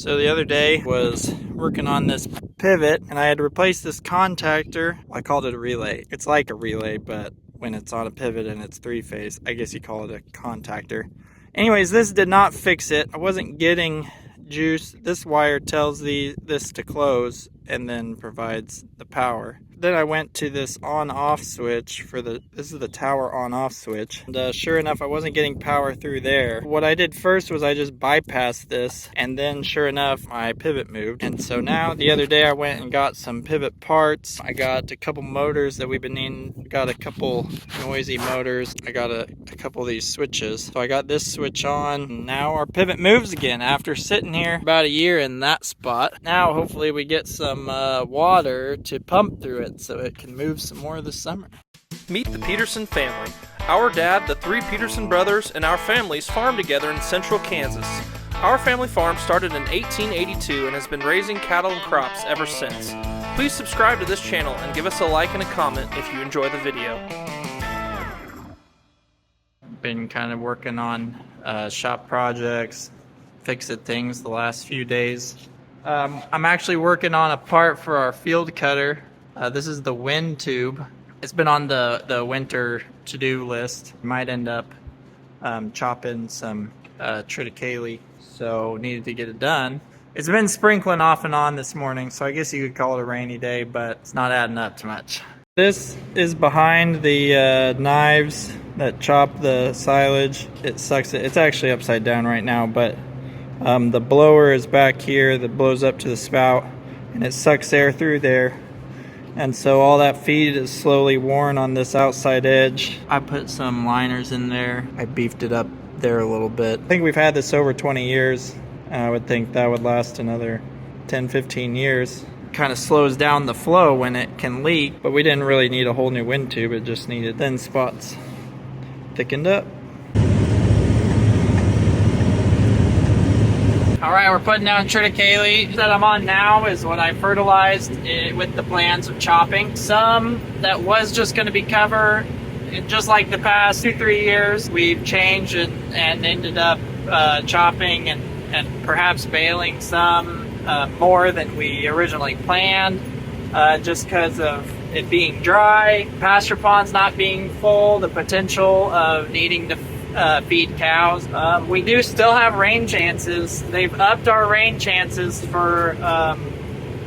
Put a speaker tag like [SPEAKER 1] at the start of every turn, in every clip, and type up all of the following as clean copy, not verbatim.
[SPEAKER 1] So the other day was working on this pivot and I had to replace this contactor. I called it a relay. It's like a relay, but when it's on a pivot and it's three-phase, I guess you call it a contactor. Anyways, this did not fix it. I wasn't getting juice. This wire tells this to close and then provides the power. Then I went to this on-off switch for this is the tower on-off switch. And sure enough, I wasn't getting power through there. What I did first was I just bypassed this, and then sure enough, my pivot moved. And so now, the other day I went and got some pivot parts. I got a couple motors that we've been needing. Got a couple noisy motors. I got a couple of these switches. So I got this switch on. Now our pivot moves again after sitting here about a year in that spot. Now hopefully we get some water to pump through it so it can move some more this summer.
[SPEAKER 2] Meet the Peterson family. Our dad, the three Peterson brothers, and our families farm together in central Kansas. Our family farm started in 1882 and has been raising cattle and crops ever since. Please subscribe to this channel and give us a like and a comment if you enjoy the video.
[SPEAKER 1] Been kind of working on shop projects, fixing things the last few days. I'm actually working on a part for our field cutter. This is the wind tube. It's been on the winter to-do list. Might end up chopping some triticale, so needed to get it done. It's been sprinkling off and on this morning, so I guess you could call it a rainy day, but it's not adding up too much. This is behind the knives that chop the silage. It sucks it. It's actually upside down right now, but the blower is back here that blows up to the spout, and it sucks air through there. And so all that feed is slowly worn on this outside edge. I put some liners in there. I beefed it up there a little bit. I think we've had this over 20 years. I would think that would last another 10-15 years. Kind of slows down the flow when it can leak, but we didn't really need a whole new wind tube. It just needed thin spots thickened up. Alright, we're putting down triticale. That I'm on now is what I fertilized with the plans of chopping. Some that was just going to be cover, just like the past 2-3 years, we've changed and ended up chopping and perhaps baling some more than we originally planned, just because of it being dry, pasture ponds not being full, the potential of needing to feed cows. We do still have rain chances. They've upped our rain chances for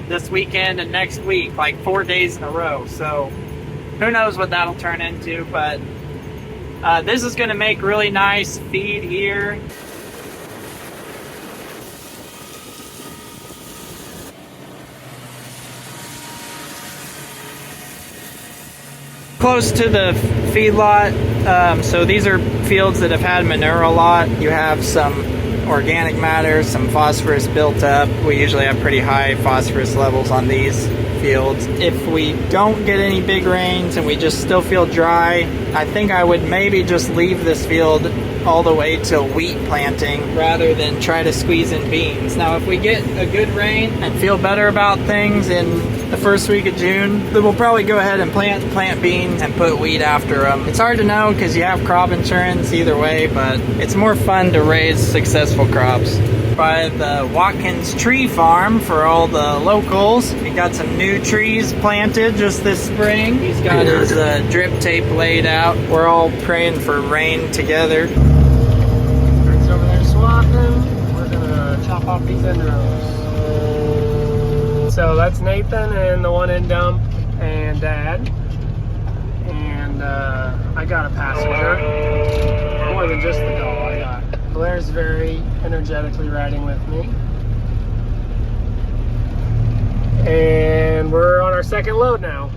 [SPEAKER 1] this weekend and next week, like 4 days in a row. So who knows what that'll turn into, but this is going to make really nice feed here. Close to the feedlot, so these are fields that have had manure a lot. You have some organic matter, some phosphorus built up. We usually have pretty high phosphorus levels on these fields. If we don't get any big rains and we just still feel dry, I think I would maybe just leave this field all the way till wheat planting rather than try to squeeze in beans. Now if we get a good rain and feel better about things in the first week of June, then we'll probably go ahead and plant beans and put wheat after them. It's hard to know because you have crop insurance either way, but it's more fun to raise successful crops. By the Watkins Tree Farm for all the locals. He got some new trees planted just this spring. He's got his drip tape laid out. We're all praying for rain together.
[SPEAKER 3] It's over there swapping. We're gonna chop off these end rows. So that's Nathan and the one in dump and Dad. And I got a passenger. More than just the dog. I got Blair's very energetically riding with me. And we're on our second load now.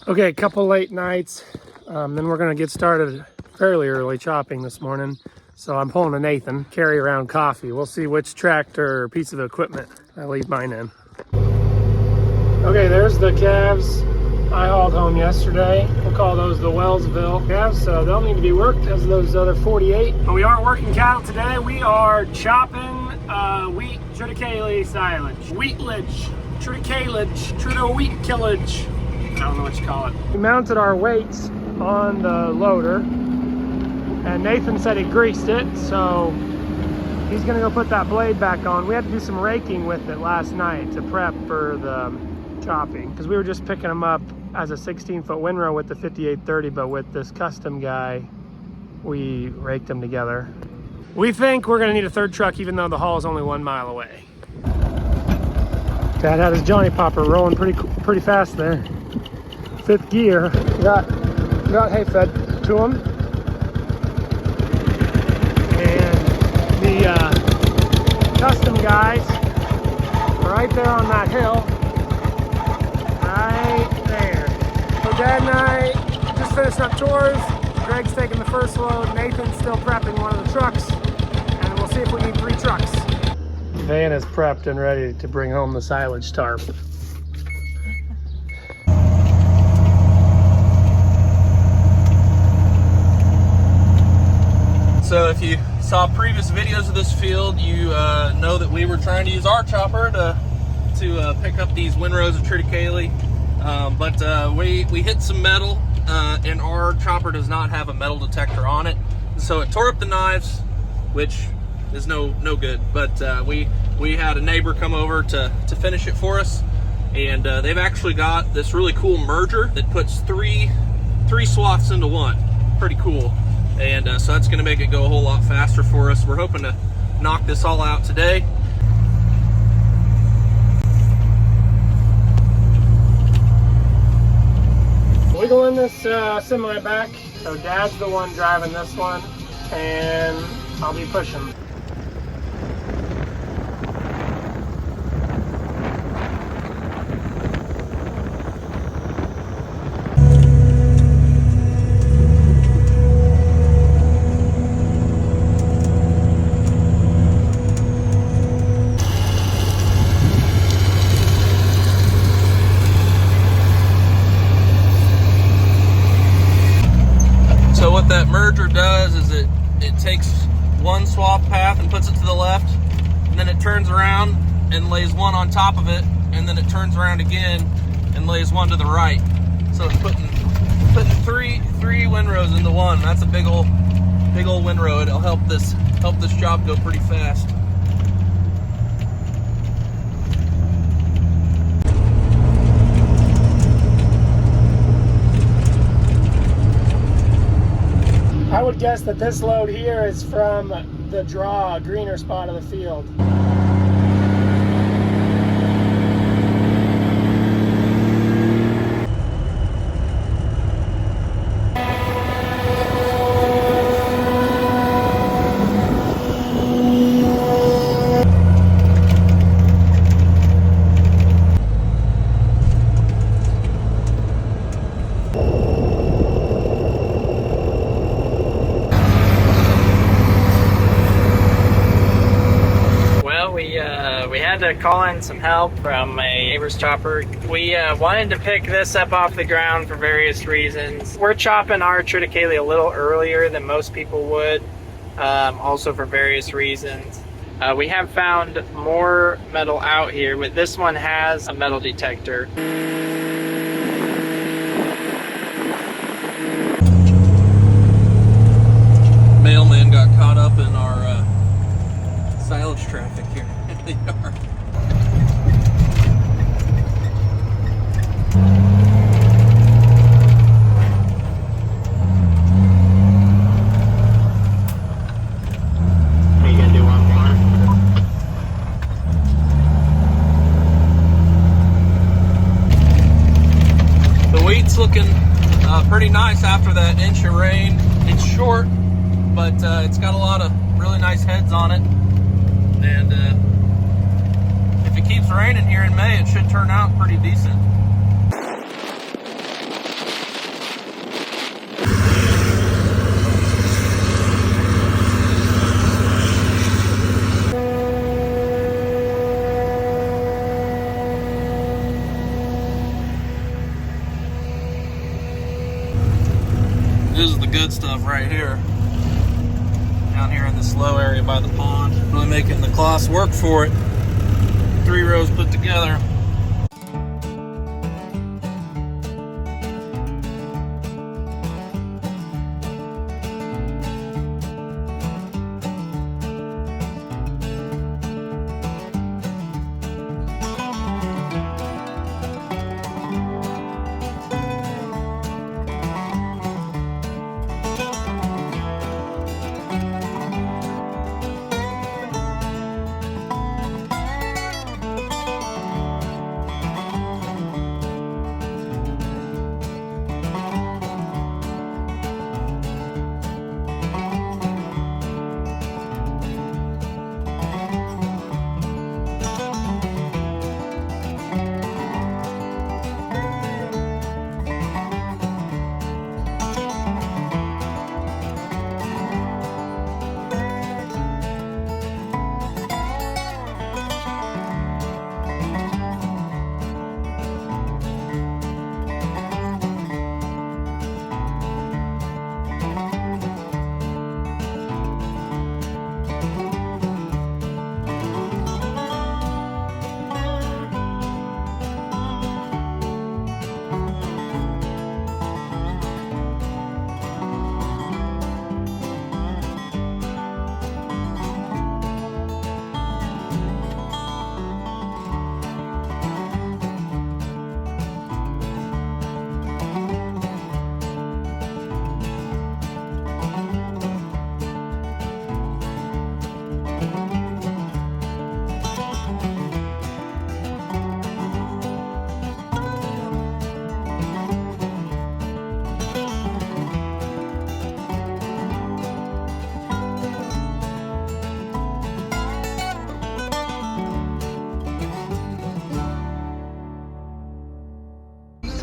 [SPEAKER 3] Okay, a couple late nights. Then we're gonna get started fairly early chopping this morning. So I'm pulling a Nathan, carry around coffee. We'll see which tractor or piece of equipment I leave mine in. Okay, there's the calves I hauled home yesterday. We'll call those the Wellsville calves, so they'll need to be worked as those other 48. But we aren't working cattle today. We are chopping wheat triticale silage. Wheatlage, triticalage, trito wheat killage. I don't know what you call it. We mounted our weights on the loader, and Nathan said he greased it, so He's gonna go put that blade back on. We had to do some raking with it last night to prep for the chopping, because we were just picking them up as a 16-foot windrow with the 5830, but with this custom guy, we raked them together. We think we're gonna need a third truck, even though the haul is only 1 mile away. Dad had his Johnny Popper rolling pretty fast there. 5th gear. Got hay fed to him. And the custom guys right there on that hill. Right there. So Dad and I just finished up chores. Greg's taking the first load. Nathan's still prepping one of the trucks. And we'll see if we need 3 trucks. Van is prepped and ready to bring home the silage tarp.
[SPEAKER 2] So if you saw previous videos of this field, you know that we were trying to use our chopper to pick up these windrows of Triticale, but we hit some metal, and our chopper does not have a metal detector on it, so it tore up the knives, which is no good. But we had a neighbor come over to finish it for us, and they've actually got this really cool merger that puts three swaths into one. Pretty cool. And so that's going to make it go a whole lot faster for us. We're hoping to knock this all out today.
[SPEAKER 3] Wiggling this semi back. So Dad's the one driving this one, and I'll be pushing.
[SPEAKER 2] So what that merger does is it takes one swath path and puts it to the left, and then it turns around and lays one on top of it, and then it turns around again and lays one to the right. So it's putting three windrows into one. That's a big old windrow. It'll help this job go pretty fast.
[SPEAKER 3] I would guess that this load here is from the draw, greener spot of the field.
[SPEAKER 1] We had to call in some help from a neighbor's chopper. We wanted to pick this up off the ground for various reasons. We're chopping our Triticale a little earlier than most people would, also for various reasons. We have found more metal out here, but this one has a metal detector.
[SPEAKER 2] Mailman got caught up in our silage traffic here in the yard.
[SPEAKER 1] Are you gonna do one more?
[SPEAKER 2] The wheat's looking pretty nice after that inch of rain. It's short, but it's got a lot of really nice heads on it. And if it keeps raining here in May, it should turn out pretty decent. This is the good stuff right here. Down here in this low area by the pond. Really making the CLAAS work for it. 3 rows put together.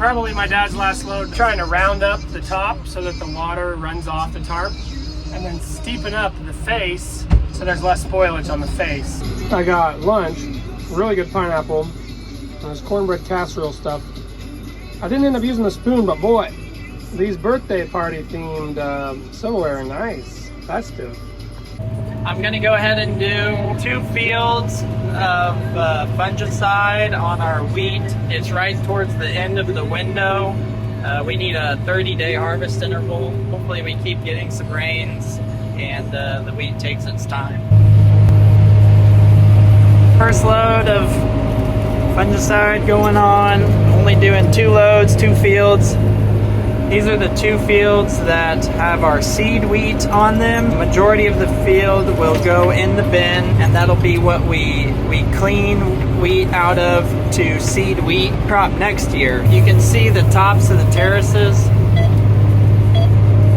[SPEAKER 3] probably my dad's last load, trying to round up the top so that the water runs off the tarp, and then steepen up the face so there's less spoilage on the face. I got lunch, really good pineapple, and this cornbread casserole stuff. I didn't end up using a spoon, but boy, these birthday party themed silverware are nice. That's good.
[SPEAKER 1] I'm gonna go ahead and do 2 fields of fungicide on our wheat. It's right towards the end of the window. We need a 30-day harvest interval. Hopefully we keep getting some rains and the wheat takes its time. First load of fungicide going on. Only doing 2 loads, 2 fields. These are the 2 fields that have our seed wheat on them. The majority of the field will go in the bin, and that'll be what we clean wheat out of to seed wheat crop next year. You can see the tops of the terraces.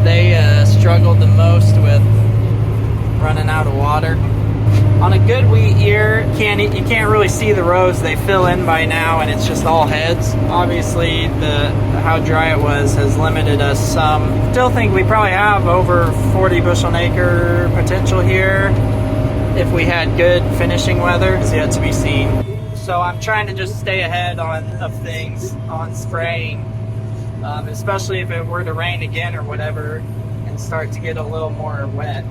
[SPEAKER 1] They struggled the most with running out of water. On a good wheat year, you can't really see the rows. They fill in by now, and it's just all heads. Obviously, how dry it was has limited us some. Still think we probably have over 40 bushel an acre potential here if we had good finishing weather. It's yet to be seen. So I'm trying to just stay ahead of things on spraying, especially if it were to rain again or whatever and start to get a little more wet.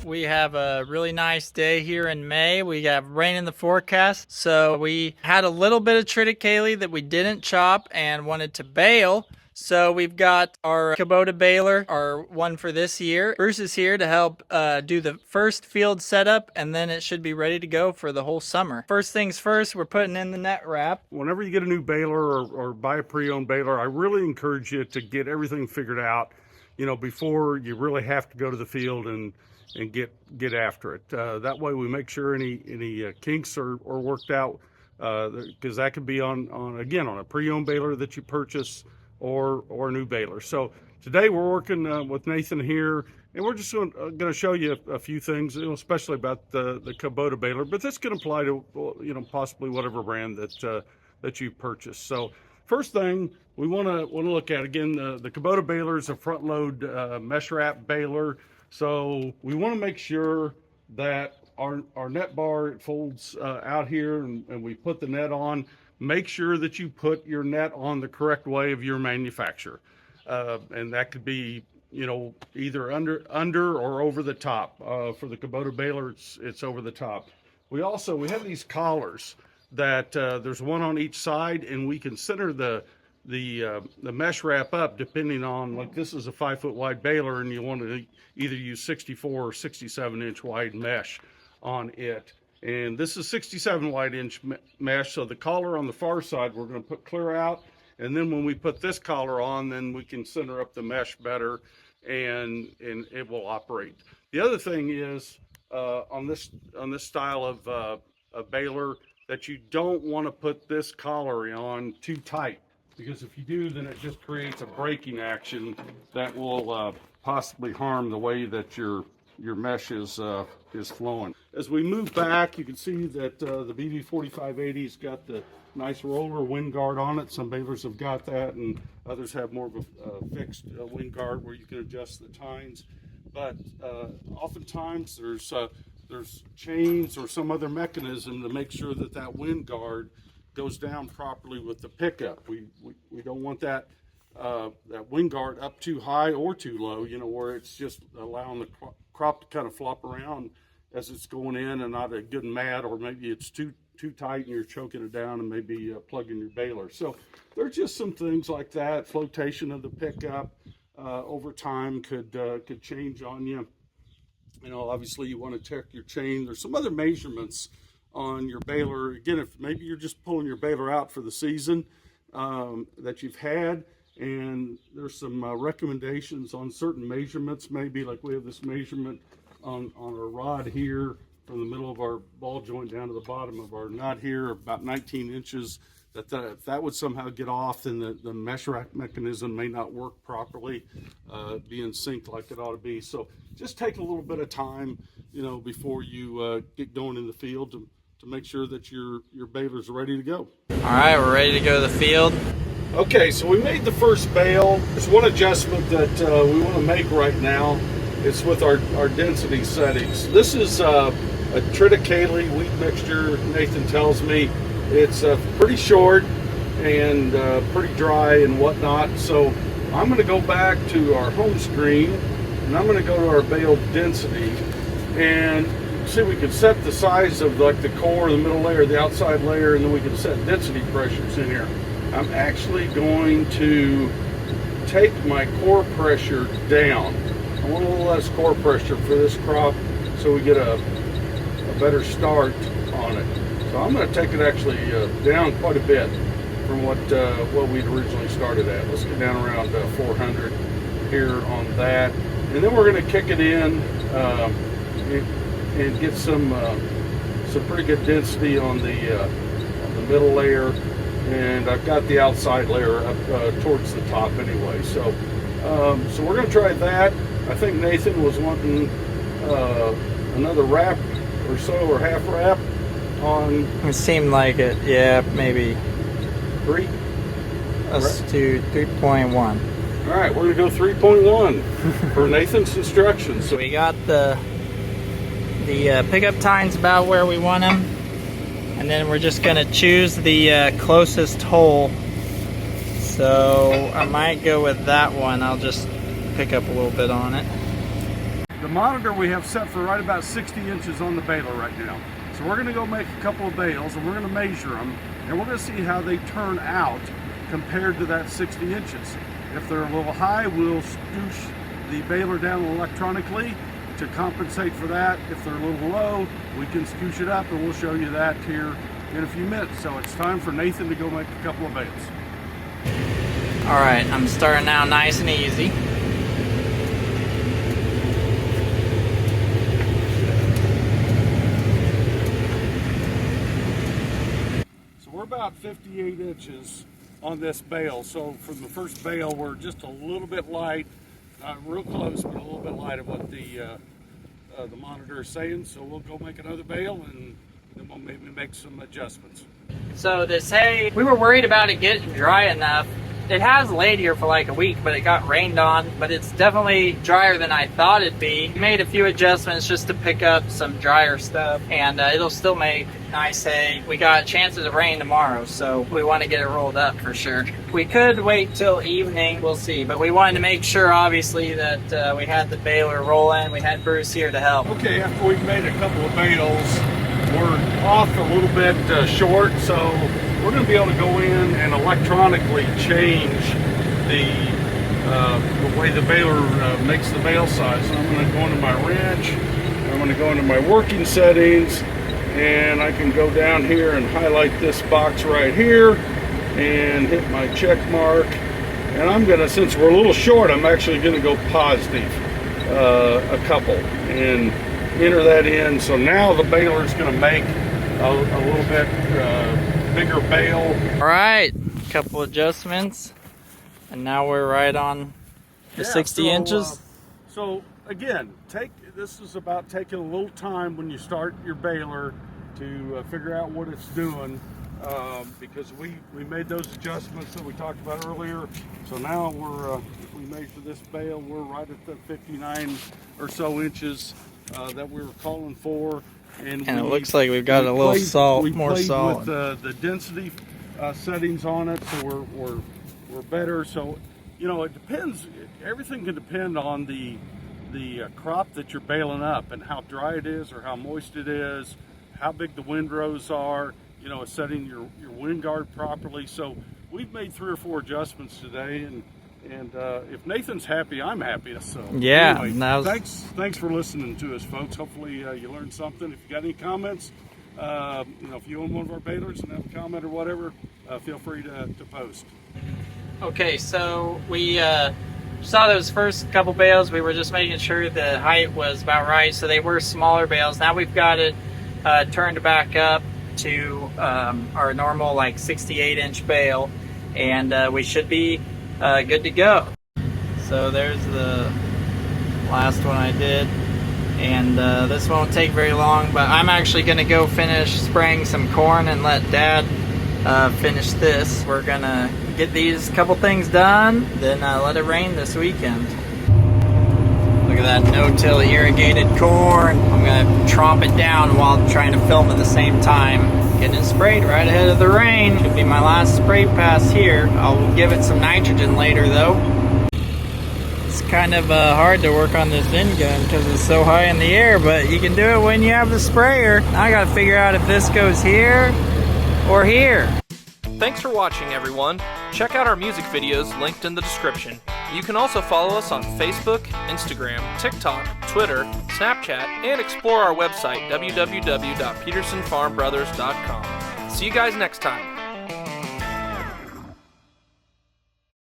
[SPEAKER 1] We have a really nice day here in May. We have rain in the forecast. So we had a little bit of triticale that we didn't chop and wanted to bale. So we've got our Kubota baler, our one for this year. Bruce is here to help do the first field setup, and then it should be ready to go for the whole summer. First things first, we're putting in the net wrap.
[SPEAKER 4] Whenever you get a new baler or buy a pre-owned baler, I really encourage you to get everything figured out, before you really have to go to the field and get after it. That way we make sure any kinks are worked out, because that could be on a pre-owned baler that you purchase or a new baler. So today we're working with Nathan here, and we're just going to show you a few things, especially about the Kubota baler, but this can apply to possibly whatever brand that you purchase. So first thing we want to look at, again, the Kubota baler is a front load mesh wrap baler. So we want to make sure that our net bar, it folds out here, and we put the net on. Make sure that you put your net on the correct way of your manufacturer. And that could be, either under or over the top. For the Kubota baler, it's over the top. We have these collars that there's one on each side, and we can center the mesh wrap up depending on, like, this is a 5-foot wide baler, and you want to either use 64 or 67 inch wide mesh on it, and this is 67 wide inch mesh. So the collar on the far side we're going to put clear out, and then when we put this collar on, then we can center up the mesh better, and it will operate. The other thing is on this style of a baler, that you don't want to put this collar on too tight, because if you do, then it just creates a braking action that will possibly harm the way that your mesh is flowing. As we move back, you can see that the BB4580's got the nice roller wind guard on it. Some balers have got that, and others have more of a fixed wind guard where you can adjust the tines. But oftentimes there's chains or some other mechanism to make sure that wind guard goes down properly with the pickup. We don't want that wind guard up too high or too low, where it's just allowing the crop to kind of flop around as it's going in and not a good mat, or maybe it's too tight and you're choking it down and maybe plugging your baler. So there's just some things like that. Flotation of the pickup over time could change on you. Obviously you want to check your chain. There's some other measurements on your baler. Again, if maybe you're just pulling your baler out for the season that you've had, and there's some recommendations on certain measurements. Maybe like we have this measurement on our rod here from the middle of our ball joint down to the bottom of our nut here, about 19 inches. that would somehow get off, then the mesh rack mechanism may not work properly, be in sync like it ought to be. So just take a little bit of time, before you get going in the field to make sure that your baler's ready to go.
[SPEAKER 1] All right, we're ready to go to the field.
[SPEAKER 4] Okay, so we made the first bale. There's one adjustment that we want to make right now. It's with our density settings. This is a Triticale wheat mixture, Nathan tells me. It's pretty short and pretty dry and whatnot. So I'm going to go back to our home screen and I'm going to go to our bale density and see, we can set the size of like the core, the middle layer, the outside layer, and then we can set density pressures in here. I'm actually going to take my core pressure down. I want a little less core pressure for this crop so we get a better start on it. So I'm going to take it actually down quite a bit from what we'd originally started at. Let's get down around 400 here on that. And then we're going to kick it in and get some pretty good density on the middle layer, and I've got the outside layer up towards the top anyway. So we're going to try that. I think Nathan was wanting another wrap or so, or half wrap on.
[SPEAKER 1] It seemed like it. Yeah, maybe
[SPEAKER 4] 3.
[SPEAKER 1] Let's do 3.1.
[SPEAKER 4] All right, we're going to go 3.1 for Nathan's instructions.
[SPEAKER 1] So we got the pickup times about where we want them, and then we're just going to choose the closest hole. So I might go with that one. I'll just pick up a little bit on it.
[SPEAKER 4] The monitor we have set for right about 60 inches on the baler right now. So we're going to go make a couple of bales and we're going to measure them, and we're going to see how they turn out compared to that 60 inches. If they're a little high, we'll scoosh the baler down electronically to compensate for that. If they're a little low, we can scoosh it up, and we'll show you that here in a few minutes. So it's time for Nathan to go make a couple of bales.
[SPEAKER 1] All right, I'm starting out nice and easy.
[SPEAKER 4] So we're about 58 inches on this bale. So from the first bale, we're just a little bit light, not real close, but a little bit light of what the monitor is saying. So we'll go make another bale, and then we'll maybe make some adjustments.
[SPEAKER 1] So this hay, we were worried about it getting dry enough. It has laid here for like a week, but it got rained on, but it's definitely drier than I thought it'd be. We made a few adjustments just to pick up some drier stuff, and it'll still make nice hay. We got chances of rain tomorrow, so we want to get it rolled up for sure. We could wait till evening, we'll see, but we wanted to make sure obviously that we had the baler rolling. We had Bruce here to help.
[SPEAKER 4] Okay, after we've made a couple of bales, we're off a little bit short, so we're going to be able to go in and electronically change the way the baler makes the bale size. So I'm going to go into my wrench, I'm going to go into my working settings, and I can go down here and highlight this box right here and hit my check mark. And I'm going to, since we're a little short, I'm actually going to go positive a couple and enter that in. So now the baler is going to make a little bit bigger bale.
[SPEAKER 1] All right, couple adjustments, and now we're right on the 60 inches.
[SPEAKER 4] So again, this is about taking a little time when you start your baler to figure out what it's doing, because we made those adjustments that we talked about earlier. So now if we measure this bale, we're right at the 59 or so inches that we were calling for. And
[SPEAKER 1] it looks like we've got a little salt, more salt.
[SPEAKER 4] With the density settings on it, so we're better. So it depends. Everything can depend on the crop that you're baling up and how dry it is or how moist it is, how big the windrows are. Setting your wind guard properly. So we've made 3 or 4 adjustments today, and if Nathan's happy, I'm happy. So
[SPEAKER 1] yeah,
[SPEAKER 4] anyway, thanks for listening to us, folks. Hopefully you learned something. If you got any comments, if you own one of our balers and have a comment or whatever, feel free to post.
[SPEAKER 1] Okay, so we saw those first couple bales. We were just making sure the height was about right, so they were smaller bales. Now we've got it turned back up to our normal like 68-inch bale, and we should be good to go. So there's the last one I did, and this won't take very long, but I'm actually going to go finish spraying some corn and let Dad finish this. We're going to get these couple things done, then let it rain this weekend. Look at that no-till irrigated corn. I'm going to tromp it down while trying to film at the same time. Getting it sprayed right ahead of the rain. Should be my last spray pass here. I'll give it some nitrogen later though. It's kind of hard to work on this end gun because it's so high in the air, but you can do it when you have the sprayer. Now I gotta figure out if this goes here or here.
[SPEAKER 2] Thanks for watching, everyone. Check out our music videos linked in the description. You can also follow us on Facebook, Instagram, TikTok, Twitter, Snapchat, and explore our website, www.petersonfarmbrothers.com. See you guys next time.